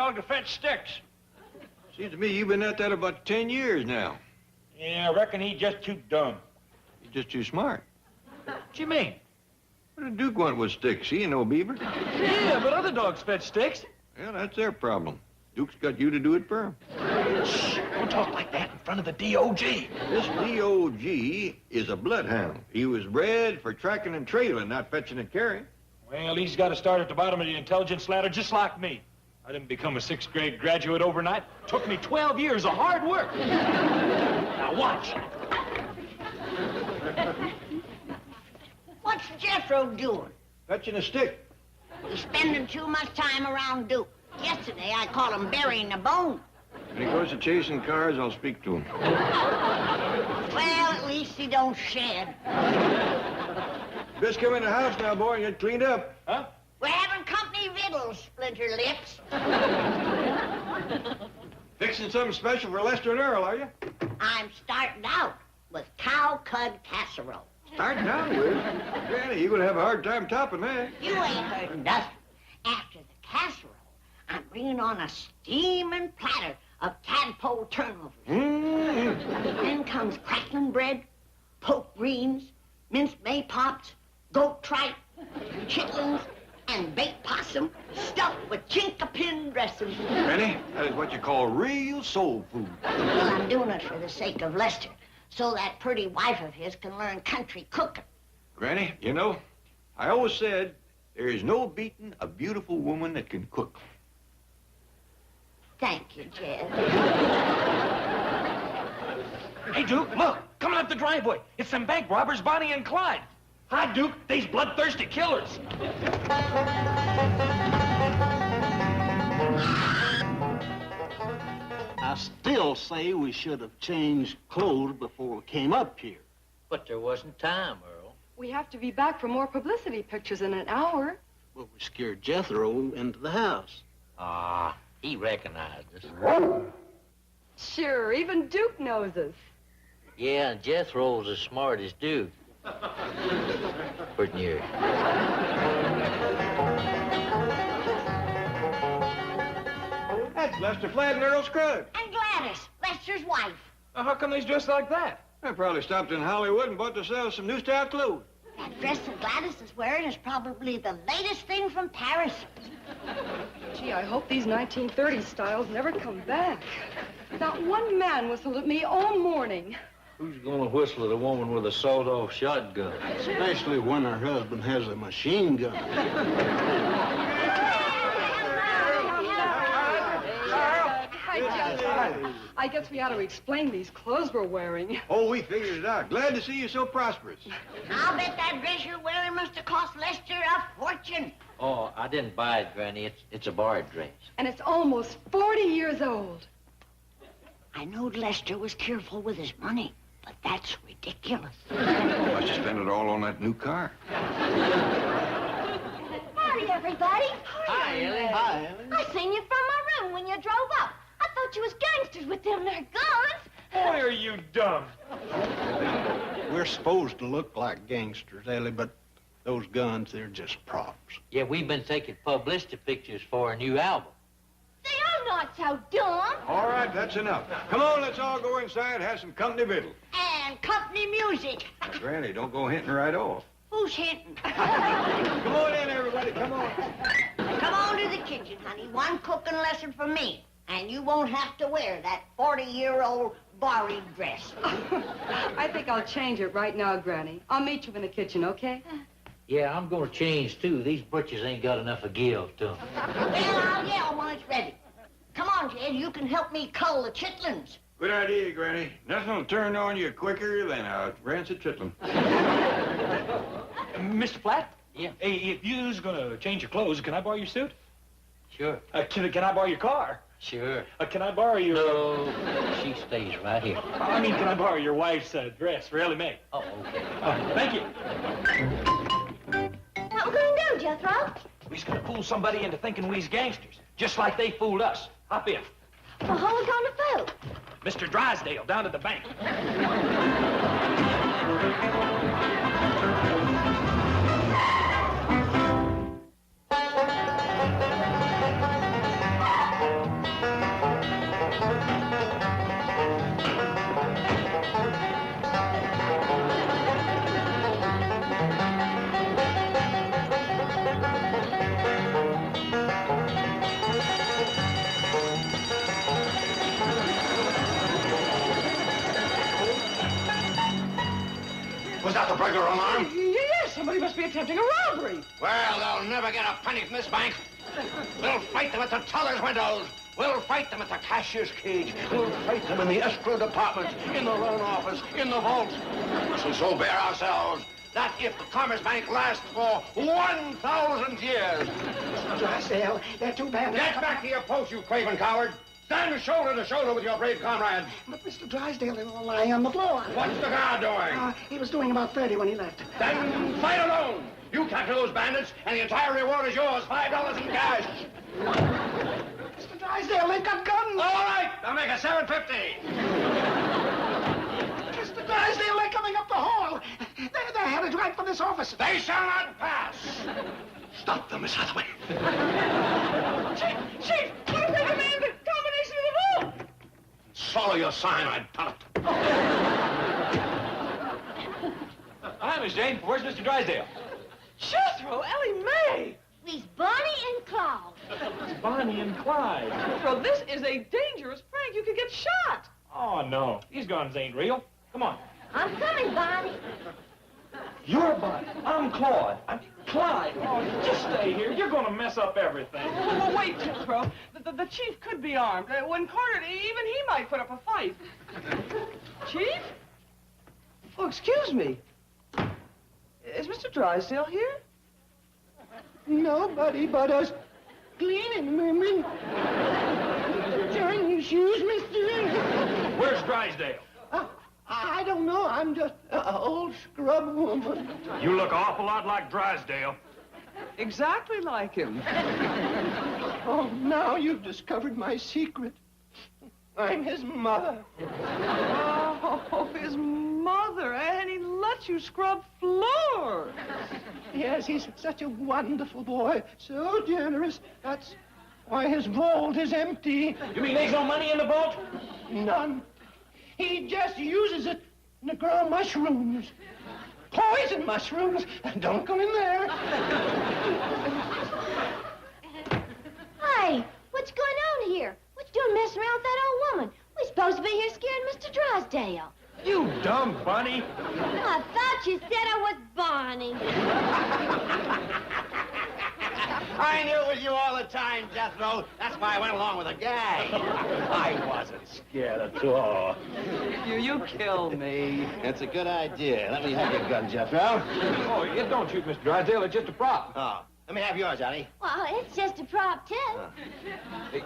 dog to fetch sticks. Seems to me you've been at that about 10 years now. Yeah, I reckon he's just too dumb. He's just too smart. What you mean? What did Duke want with sticks? He ain't no beaver. Yeah, but other dogs fetch sticks. Well, that's their problem. Duke's got you to do it for him. Shh, don't talk like that in front of the D.O.G. This D.O.G. is a bloodhound. He was bred for tracking and trailing, not fetching and carrying. Well, he's got to start at the bottom of the intelligence ladder just like me. I didn't become a 6th grade graduate overnight. Took me 12 years of hard work. Now watch. What's Jethro doing? Fetching a stick. He's spending too much time around Duke. Yesterday, I caught him burying a bone. When he goes to chasing cars, I'll speak to him. Well, at least he don't shed. Best come in the house now, boy, and get cleaned up. Huh? We're having company victuals, Splinter Lips. Fixing something special for Lester and Earl, are you? I'm starting out with cow cud casserole. Starting out with? Granny, you're going to have a hard time topping that. You ain't heard nothing. After the casserole, I'm bringing on a steaming platter of tadpole turnovers. Then comes crackling bread, poke greens, minced maypops, goat tripe, chitlins, and baked possum stuffed with chinkapin dressing. Granny, that is what you call real soul food. Well, I'm doing it for the sake of Lester, so that pretty wife of his can learn country cooking. Granny, you know, I always said there is no beating a beautiful woman that can cook. Thank you, Jed. Hey, Duke, look. Coming up the driveway. It's them bank robbers, Bonnie and Clyde. Hi, Duke. These bloodthirsty killers. I still say we should have changed clothes before we came up here. But there wasn't time, Earl. We have to be back for more publicity pictures in an hour. Well, we scared Jethro into the house. Ah, he recognized us. Sure, even Duke knows us. Yeah, and Jethro's as smart as Duke. Pretty near. That's Lester Flatt and Earl Scruggs. And Gladys, Lester's wife. Now, how come they's dressed like that? I probably stopped in Hollywood and bought themselves some new style clothes. That dress that Gladys is wearing is probably the latest thing from Paris. Gee, I hope these 1930s styles never come back. Not one man whistled at me all morning. Who's gonna whistle at a woman with a sawed-off shotgun? Especially when her husband has a machine gun. Hi, Judge. I guess we ought to explain these clothes we're wearing. Oh, we figured it out. Glad to see you so prosperous. I'll bet that dress you're wearing must have cost Lester a fortune. Oh, I didn't buy it, Granny. It's a borrowed dress. And it's almost 40 years old. I knowed Lester was careful with his money, but that's ridiculous. Must have spent it all on that new car. Howdy, everybody. Hi, Ellie. Hi, Ellen. I seen you from my room when you drove up. I thought you was gangsters with them there guns. Boy, are you dumb. We're supposed to look like gangsters, Ellie, but those guns, they're just props. Yeah, we've been taking publicity pictures for a new album. Say, I'm not so dumb. All right, that's enough. Come on, let's all go inside and have some company victuals. And company music. Now, Granny, don't go hinting right off. Who's hinting? Come on in, everybody, come on. Come on to the kitchen, honey. One cooking lesson for me. And you won't have to wear that 40-year-old borrowed dress. I think I'll change it right now, Granny. I'll meet you in the kitchen, okay? Yeah, I'm gonna change, too. These butchers ain't got enough of give to them. Well, I'll yell when it's ready. Come on, Jed. You can help me cull the chitlins. Good idea, Granny. Nothing will turn on you quicker than a rancid chitlin. Mr. Flatt? Yeah? Hey, if you's gonna change your clothes, can I borrow your suit? Sure. Can I borrow your car? Sure. Can I borrow your... No, she stays right here. I mean, can I borrow your wife's dress for Ellie Mae? Oh, okay. Thank you. What we gonna do, Jethro? We's gonna fool somebody into thinking we's gangsters, just like they fooled us. Hop in. Well, who we gonna fool? Mr. Drysdale down at the bank. burglar alarm? Yes, somebody must be attempting a robbery. Well, they'll never get a penny from this bank. We'll fight them at the teller's windows. We'll fight them at the cashier's cage. We'll fight them in the escrow department, in the loan office, in the vault. We shall so bear ourselves that if the Commerce Bank lasts for 1,000 years... Drysdale, they're too bad. Get back to your post, you craven coward. Stand shoulder to shoulder with your brave comrades. But Mr. Drysdale, they were lying on the floor. What's the guard doing? He was doing about 30 when he left. Then fight alone. You capture those bandits, and the entire reward is yours, $5 in cash. Mr. Drysdale, they've got guns. All right, I'll make it $7.50. Mr. Drysdale, they're coming up the hall. They're headed right for this office. They shall not pass. Stop them, Miss Hathaway. Chief, what if they demand the combination of the vault? Swallow your cyanide pellet. Hi, Miss Jane. Where's Mr. Drysdale? Jethro, Ellie Mae. We's Bonnie and Clyde. Bonnie and Clyde. Jethro, this is a dangerous prank. You could get shot. Oh, no. These guns ain't real. Come on. I'm coming, Bonnie. You're Bonnie. I'm Claude. I'm Clyde. Oh, just stay here. You're going to mess up everything. Well, wait, Jethro. The chief could be armed. When cornered, even he might put up a fight. Chief? Oh, excuse me. Is Mr. Drysdale here? Nobody but us cleaning women. Turn your shoes, mister. Where's Drysdale? I don't know. I'm just an old scrub woman. You look an awful lot like Drysdale. Exactly like him. Oh, now you've discovered my secret. I'm his mother. Oh, his mother, and he lets you scrub floors. Yes, he's such a wonderful boy. So generous. That's why his vault is empty. You mean there's no money in the vault? None. He just uses it to grow mushrooms. Poison mushrooms. Don't go in there. Hey, what's going on here? What you doing messing around with that old woman? We're supposed to be here scaring Mr. Drysdale. You dumb bunny. I thought you said I was Bonnie. I knew it was you all the time, Jethro. That's why I went along with the gag. I wasn't scared at all. You kill me. That's a good idea. Let me have your gun, Jethro. Oh, you don't shoot, Mr. Drysdale. It's just a prop. Oh, let me have yours, Johnny. Well, it's just a prop, too. Hey,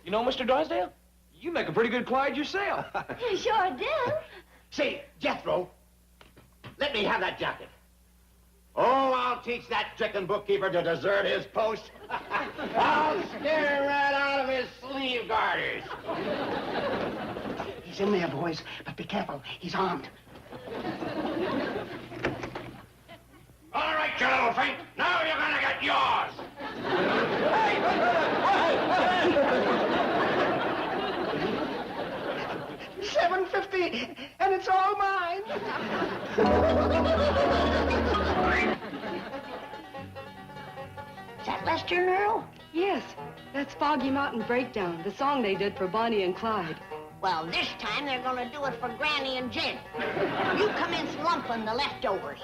you know, Mr. Drysdale, you make a pretty good Clyde yourself. You sure do. Say, Jethro, let me have that jacket. Oh, I'll teach that chicken bookkeeper to desert his post. I'll scare him right out of his sleeve garters. He's in there, boys. But be careful. He's armed. All right, you little freak. Now you're gonna get yours. $7.50, and it's all mine. Is that Lester and Earl? Yes, that's Foggy Mountain Breakdown, the song they did for Bonnie and Clyde. Well, this time they're gonna do it for Granny and Jen. You come in slumping the leftovers.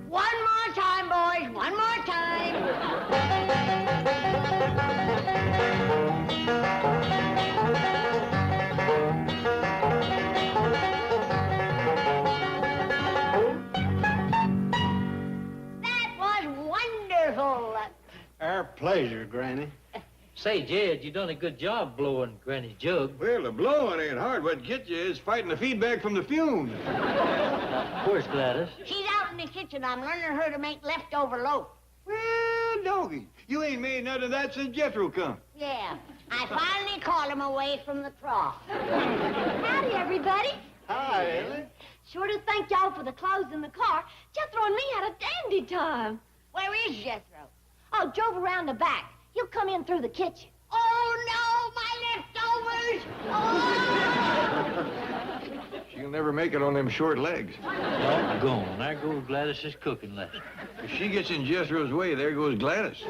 One more time, boys. One more time. That was wonderful. Our pleasure, Granny. Say, Jed, you done a good job blowing Granny's jug. Well, the blowing ain't hard. What gets you is fighting the feedback from the fumes. Where's Gladys? She's out in the kitchen. I'm learning her to make leftover loaf. Well, doggy, you ain't made none of that since Jethro come. Yeah, I finally caught him away from the trough. Howdy, everybody. Hi, Ellie. Sure to thank y'all for the clothes in the car. Jethro and me had a dandy time. Where is Jethro? Oh, drove around the back. He'll come in through the kitchen. Oh, no, my leftovers! Oh! She'll never make it on them short legs. Doggone, there goes Gladys's cooking lesson. If she gets in Jethro's way, there goes Gladys.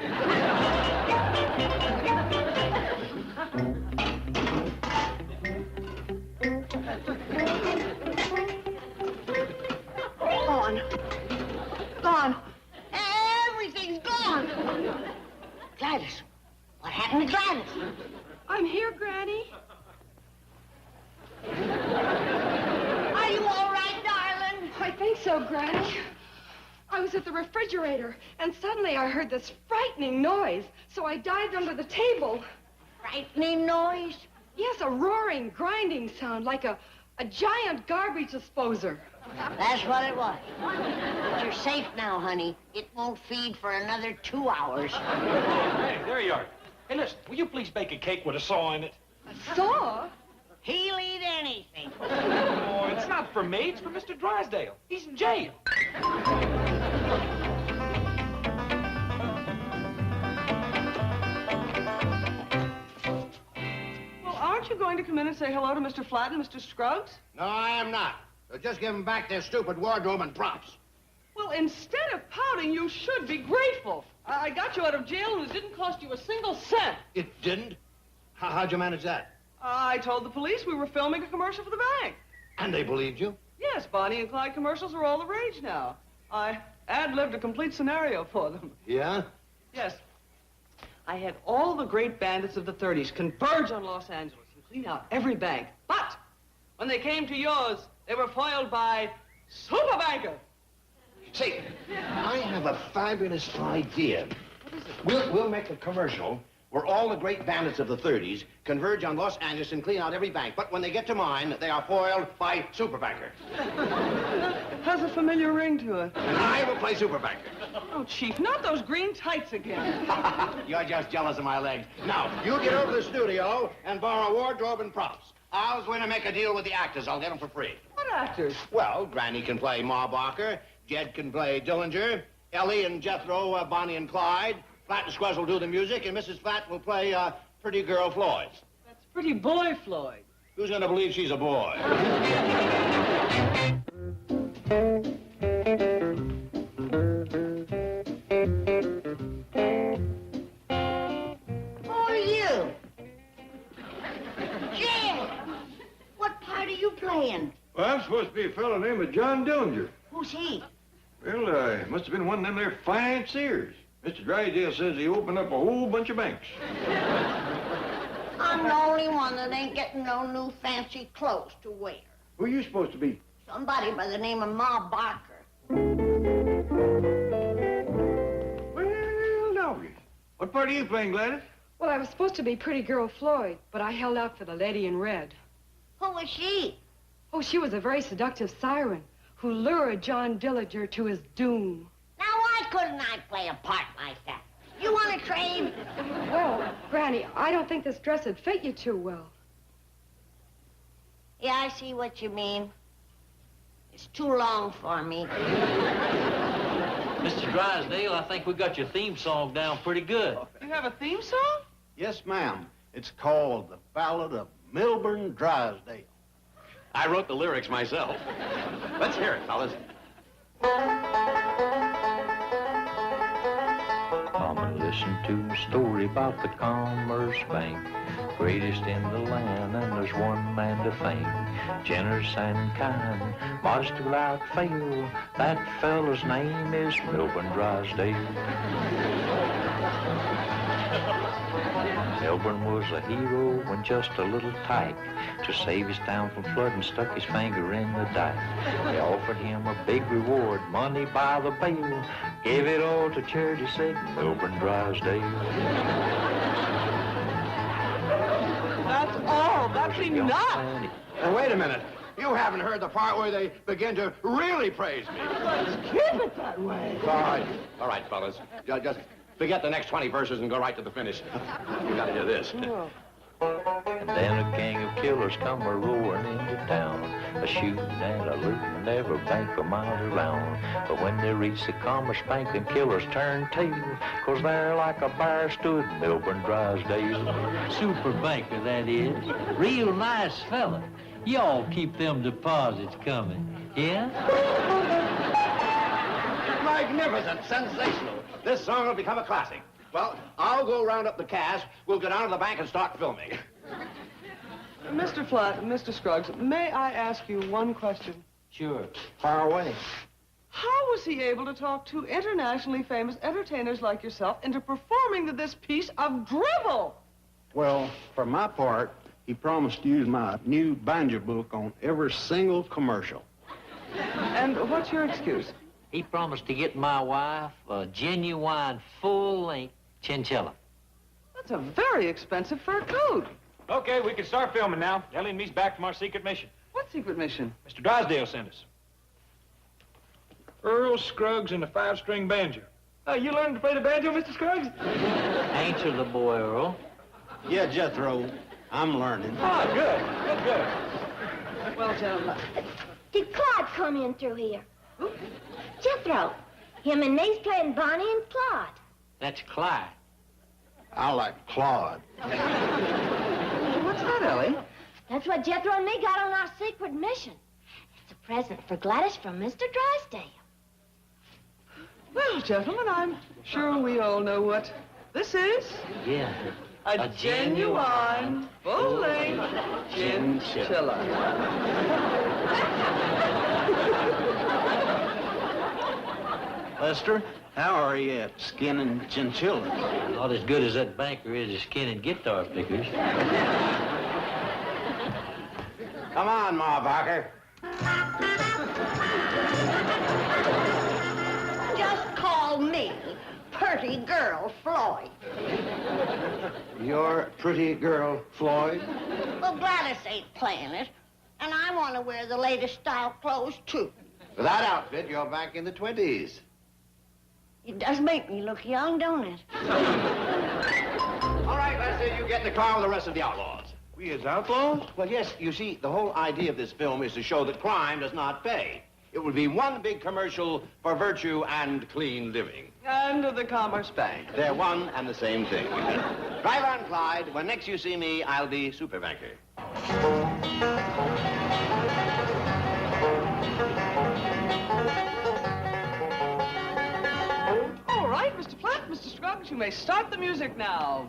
Gone. Gone. Everything's gone. Gladys. What happened to Gladys? I'm here, Granny. Are you all right, darling? I think so, Granny. I was at the refrigerator, and suddenly I heard this frightening noise, so I dived under the table. Frightening noise? Yes, a roaring, grinding sound, like a giant garbage disposer. That's what it was. But you're safe now, honey. It won't feed for another 2 hours. Hey, there you are. Hey, listen, will you please bake a cake with a saw in it? A saw? He'll eat anything. Oh, it's not for me. It's for Mr. Drysdale. He's in jail. Well, aren't you going to come in and say hello to Mr. Flatt and Mr. Scruggs? No, I am not. So just give them back their stupid wardrobe and props. Well, instead of pouting, you should be grateful. I got you out of jail and it didn't cost you a single cent. It didn't? How'd you manage that? I told the police we were filming a commercial for the bank. And they believed you? Yes, Bonnie and Clyde commercials are all the rage now. I ad-libbed a complete scenario for them. Yeah? Yes. I had all the great bandits of the 30s converge on Los Angeles and clean out every bank. But when they came to yours, they were foiled by Super Banker. Say, I have a fabulous idea. What is it? We'll make a commercial where all the great bandits of the 30s converge on Los Angeles and clean out every bank. But when they get to mine, they are foiled by Super Banker. Has a familiar ring to it. And I will play Super Banker. Oh, Chief, not those green tights again. You're just jealous of my legs. Now, you get over to the studio and borrow wardrobe and props. I was going to make a deal with the actors. I'll get them for free. What actors? Well, Granny can play Ma Barker, Jed can play Dillinger, Ellie and Jethro, Bonnie and Clyde, Flatt and Scruggs will do the music, and Mrs. Flatt will play Pretty Girl Floyd. That's Pretty Boy Floyd. Who's going to believe she's a boy? Who are you? Jed! What part are you playing? Well, I'm supposed to be a fellow named John Dillinger. Who's he? Well, must have been one of them there financiers. Mr. Drysdale says he opened up a whole bunch of banks. I'm the only one that ain't getting no new fancy clothes to wear. Who are you supposed to be? Somebody by the name of Ma Barker. Well, now, what part are you playing, Gladys? Well, I was supposed to be Pretty Girl Floyd, but I held out for the lady in red. Who was she? Oh, she was a very seductive siren who lured John Dillinger to his doom. Now, why couldn't I play a part like that? You want to trade? Well, Granny, I don't think this dress would fit you too well. Yeah, I see what you mean. It's too long for me. Mr. Drysdale, I think we got your theme song down pretty good. You have a theme song? Yes, ma'am. It's called The Ballad of Milburn Drysdale. I wrote the lyrics myself. Let's hear it, fellas. Come and listen to a story about the Commerce Bank. Greatest in the land, and there's one man to thank. Generous and kind, modest without fail. That fellow's name is Milburn Drysdale. Milburn was a hero when just a little tyke. To save his town from flood and stuck his finger in the dike. They offered him a big reward, money by the bale. Gave it all to charity, said Milburn Drysdale. That's all. That's enough. Now, wait a minute. You haven't heard the part where they begin to really praise me. Let's keep it that way. All right, fellas. Just forget the next 20 verses and go right to the finish. You gotta hear this. And then a gang of killers come a-roaring into town. a shooting and a looting every bank for miles around. But when they reach the Commerce Bank, them killers turn tail, 'cause there like a bear stood Milburn Drysdale. Super banker, that is. Real nice fella. Y'all keep them deposits coming, yeah? Magnificent, sensational. This song will become a classic. Well, I'll go round up the cast. We'll go down to the bank and start filming. Mr. Flatt, Mr. Scruggs, may I ask you one question? Sure. Far away. How was he able to talk two internationally famous entertainers like yourself into performing to this piece of drivel? Well, for my part, he promised to use my new banjo book on every single commercial. And what's your excuse? He promised to get my wife a genuine full-length chinchilla. That's a very expensive fur coat. Okay, we can start filming now. Ellie and me's back from our secret mission. What secret mission? Mr. Drysdale sent us. Earl Scruggs and a 5-string banjo. Oh, you learned to play the banjo, Mr. Scruggs? Ain't you the boy, Earl? Yeah, Jethro, I'm learning. Ah, good. Good. Well, gentlemen. Did Claude come in through here? Jethro. Him and me's playing Bonnie and Claude. That's Clyde. I like Claude. What's that, Ellie? That's what Jethro and me got on our secret mission. It's a present for Gladys from Mr. Drysdale. Well, gentlemen, I'm sure we all know what this is. Yeah. A genuine, full-length chinchilla. Lester, how are you at skinning chinchillas? Not as good as that banker is at skinning guitar pickers. Come on, Ma Barker. Just call me Pretty Girl Floyd. You're pretty girl, Floyd. Well, Gladys ain't playing it, and I want to wear the latest style clothes, too. With that outfit, you're back in the 20s. It does make me look young, don't it? All right, Lester, you get in the car with the rest of the outlaws. We as outlaws? Well, yes, you see, the whole idea of this film is to show that crime does not pay. It would be one big commercial for virtue and clean living. And the Commerce Bank. They're one and the same thing. Driver and Clyde, when next you see me, I'll be super banker. All right, Mr. Flatt, Mr. Scruggs, you may start the music now.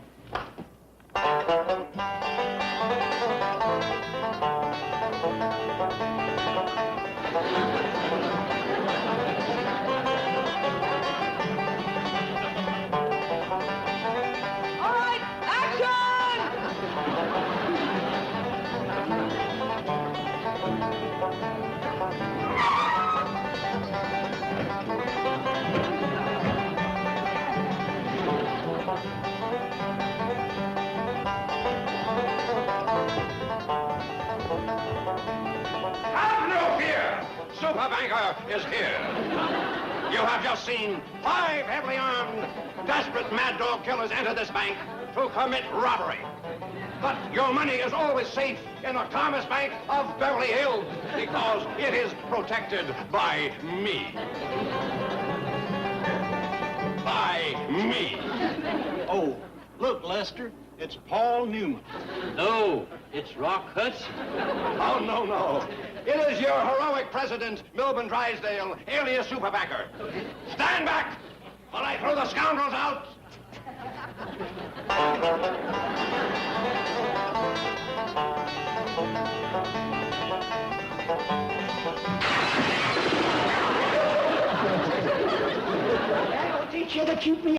All right, action! Have no fear! Super Banker is here. You have just seen 5 heavily armed, desperate mad dog killers enter this bank to commit robbery. But your money is always safe in the Commerce Bank of Beverly Hills because it is protected by me. By me. Oh, look, Lester, it's Paul Newman. No, it's Rock Hudson. Oh, no, no. It is your heroic president, Milburn Drysdale, alias Superbacker. Stand back while I throw the scoundrels out. I'll teach you to keep me